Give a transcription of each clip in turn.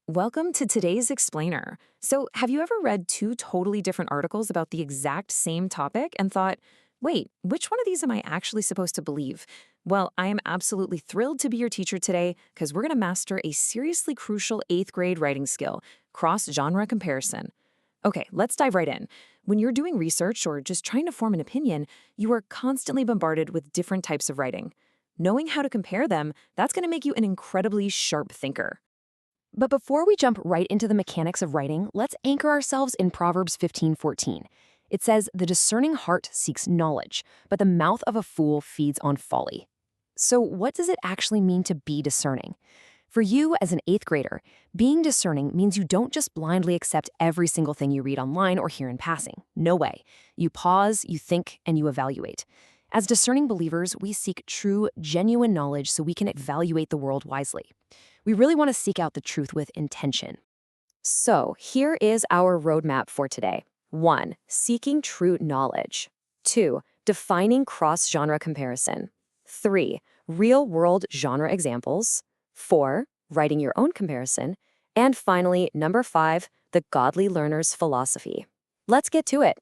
Welcome to today's explainer. So, have you ever read two totally different articles about the exact same topic and thought, wait, which one of these am I actually supposed to believe? Well, I am absolutely thrilled to be your teacher today because we're going to master a seriously crucial eighth grade writing skill, cross genre comparison. Okay, let's dive right in. When you're doing research or just trying to form an opinion, you are constantly bombarded with different types of writing. Knowing how to compare them, that's going to make you an incredibly sharp thinker. But before we jump right into the mechanics of writing, let's anchor ourselves in Proverbs 15:14. It says, "The discerning heart seeks knowledge, but the mouth of a fool feeds on folly." So what does it actually mean to be discerning? For you as an eighth grader, being discerning means you don't just blindly accept every single thing you read online or hear in passing. No way. You pause, you think, and you evaluate. As discerning believers, we seek true, genuine knowledge so we can evaluate the world wisely. We really want to seek out the truth with intention. So, here is our roadmap for today. 1. Seeking true knowledge. 2. Defining cross-genre comparison. 3. Real-world genre examples. 4. Writing your own comparison. And finally, number 5, the godly learner's philosophy. Let's get to it.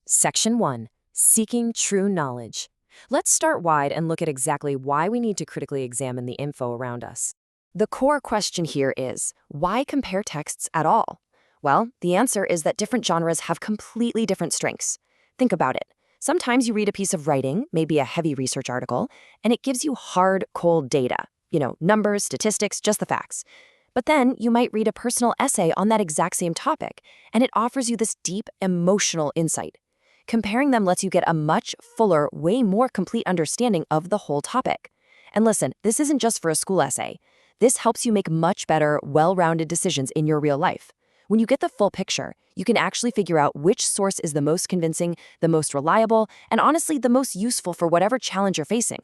Section 1. Seeking true knowledge. Let's start wide and look at exactly why we need to critically examine the info around us. The core question here is, why compare texts at all? Well, the answer is that different genres have completely different strengths. Think about it. Sometimes you read a piece of writing, maybe a heavy research article, and it gives you hard, cold data. Numbers, statistics, just the facts. But then you might read a personal essay on that exact same topic, and it offers you this deep, emotional insight. Comparing them lets you get a much fuller, way more complete understanding of the whole topic. And listen, this isn't just for a school essay. This helps you make much better, well-rounded decisions in your real life. When you get the full picture, you can actually figure out which source is the most convincing, the most reliable, and honestly, the most useful for whatever challenge you're facing.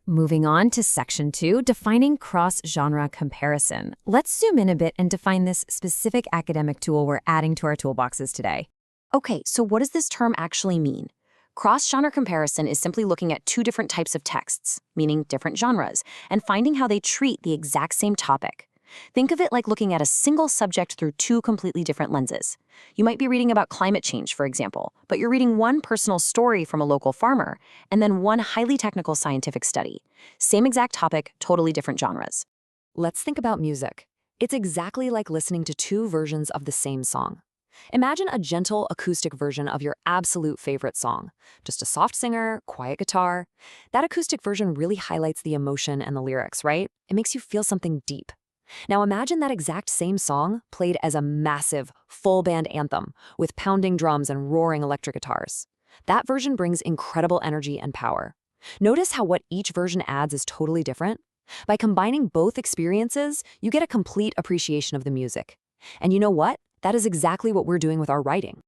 Moving on to Section 2, defining cross-genre comparison. Let's zoom in a bit and define this specific academic tool we're adding to our toolboxes today. Okay, so what does this term actually mean? Cross-genre comparison is simply looking at two different types of texts, meaning different genres, and finding how they treat the exact same topic. Think of it like looking at a single subject through two completely different lenses. You might be reading about climate change, for example, but you're reading one personal story from a local farmer, and then one highly technical scientific study. Same exact topic, totally different genres. Let's think about music. It's exactly like listening to two versions of the same song. Imagine a gentle acoustic version of your absolute favorite song. Just a soft singer, quiet guitar. That acoustic version really highlights the emotion and the lyrics, right? It makes you feel something deep. Now imagine that exact same song played as a massive, full band anthem with pounding drums and roaring electric guitars. That version brings incredible energy and power. Notice how what each version adds is totally different? By combining both experiences, you get a complete appreciation of the music. And you know what? That is exactly what we're doing with our writing.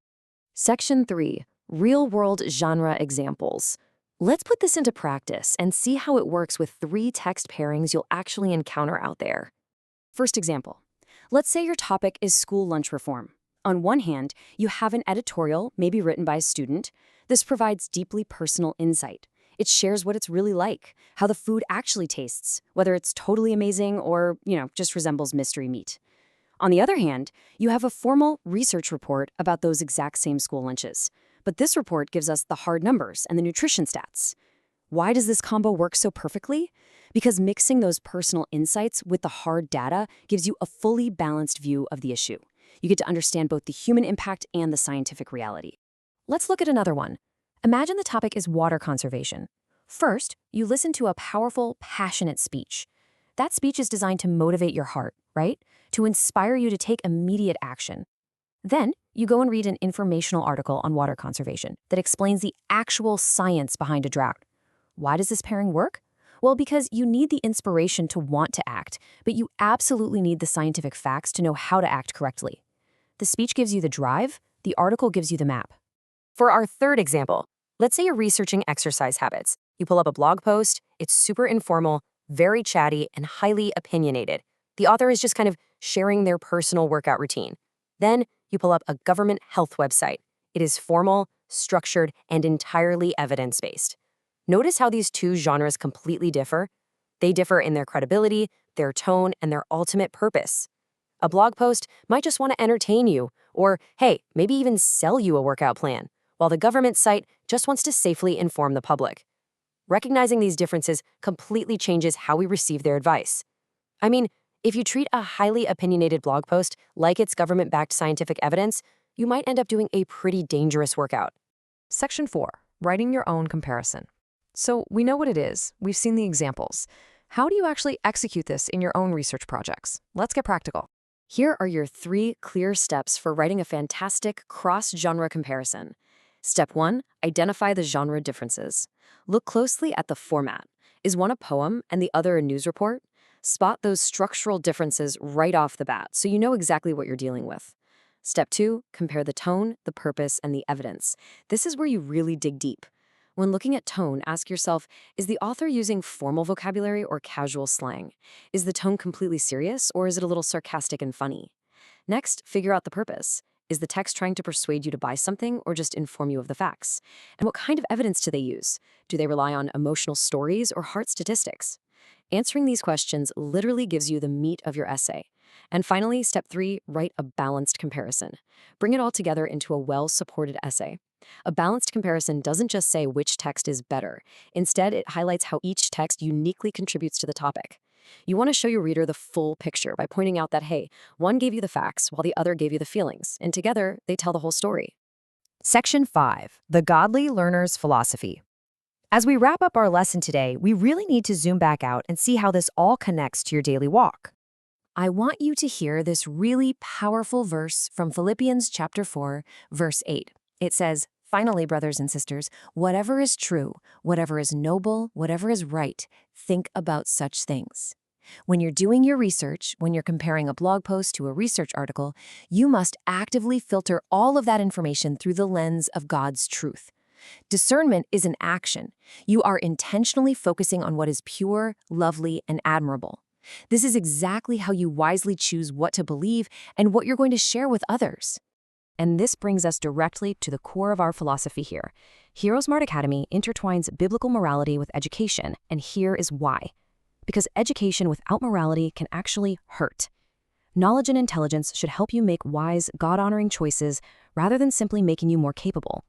Section 3. Real-world genre examples. Let's put this into practice and see how it works with 3 text pairings you'll actually encounter out there. First example. Let's say your topic is school lunch reform. On one hand, you have an editorial, maybe written by a student. This provides deeply personal insight. It shares what it's really like, how the food actually tastes, whether it's totally amazing or, just resembles mystery meat. On the other hand, you have a formal research report about those exact same school lunches. But this report gives us the hard numbers and the nutrition stats. Why does this combo work so perfectly? Because mixing those personal insights with the hard data gives you a fully balanced view of the issue. You get to understand both the human impact and the scientific reality. Let's look at another one. Imagine the topic is water conservation. First, you listen to a powerful, passionate speech. That speech is designed to motivate your heart, right? To inspire you to take immediate action. Then, you go and read an informational article on water conservation that explains the actual science behind a drought. Why does this pairing work? Well, because you need the inspiration to want to act, but you absolutely need the scientific facts to know how to act correctly. The speech gives you the drive, the article gives you the map. For our third example, let's say you're researching exercise habits. You pull up a blog post, it's super informal, very chatty, and highly opinionated. The author is just kind of sharing their personal workout routine. Then you pull up a government health website. It is formal, structured, and entirely evidence-based. Notice how these two genres completely differ? They differ in their credibility, their tone, and their ultimate purpose. A blog post might just want to entertain you, or, hey, maybe even sell you a workout plan, while the government site just wants to safely inform the public. Recognizing these differences completely changes how we receive their advice. I mean, if you treat a highly opinionated blog post like it's government-backed scientific evidence, you might end up doing a pretty dangerous workout. Section 4. Writing your own comparison. So we know what it is. We've seen the examples. How do you actually execute this in your own research projects? Let's get practical. Here are your 3 clear steps for writing a fantastic cross-genre comparison. Step 1. Identify the genre differences. Look closely at the format. Is one a poem and the other a news report? Spot those structural differences right off the bat so you know exactly what you're dealing with. Step 2. Compare the tone, the purpose, and the evidence. This is where you really dig deep. When looking at tone, ask yourself, is the author using formal vocabulary or casual slang? Is the tone completely serious, or is it a little sarcastic and funny? Next, figure out the purpose. Is the text trying to persuade you to buy something or just inform you of the facts? And what kind of evidence do they use? Do they rely on emotional stories or hard statistics? Answering these questions literally gives you the meat of your essay. And finally, step 3, write a balanced comparison. Bring it all together into a well-supported essay. A balanced comparison doesn't just say which text is better. Instead, it highlights how each text uniquely contributes to the topic. You want to show your reader the full picture by pointing out that, hey, one gave you the facts while the other gave you the feelings, and together they tell the whole story. Section 5. The Godly Learner's Philosophy. As we wrap up our lesson today, we really need to zoom back out and see how this all connects to your daily walk. I want you to hear this really powerful verse from Philippians chapter 4, verse 8. It says, "Finally, brothers and sisters, whatever is true, whatever is noble, whatever is right, think about such things." When you're doing your research, when you're comparing a blog post to a research article, you must actively filter all of that information through the lens of God's truth. Discernment is an action. You are intentionally focusing on what is pure, lovely, and admirable. This is exactly how you wisely choose what to believe and what you're going to share with others. And this brings us directly to the core of our philosophy here. HeroesMart Academy intertwines biblical morality with education, and here is why. Because education without morality can actually hurt. Knowledge and intelligence should help you make wise, God-honoring choices rather than simply making you more capable.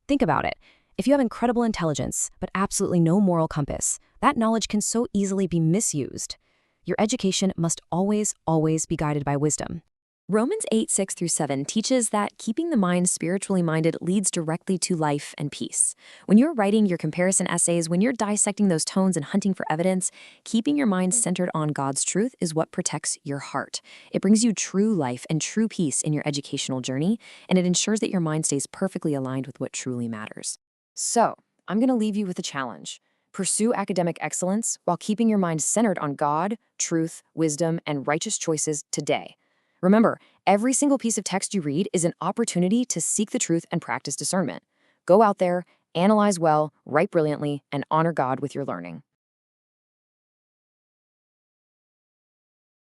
Think about it. If you have incredible intelligence, but absolutely no moral compass, that knowledge can so easily be misused. Your education must always, always be guided by wisdom. Romans 8:6-7 teaches that keeping the mind spiritually minded leads directly to life and peace. When you're writing your comparison essays, when you're dissecting those tones and hunting for evidence, keeping your mind centered on God's truth is what protects your heart. It brings you true life and true peace in your educational journey, and it ensures that your mind stays perfectly aligned with what truly matters. So, I'm going to leave you with a challenge. Pursue academic excellence while keeping your mind centered on God, truth, wisdom, and righteous choices today. Remember, every single piece of text you read is an opportunity to seek the truth and practice discernment. Go out there, analyze well, write brilliantly, and honor God with your learning.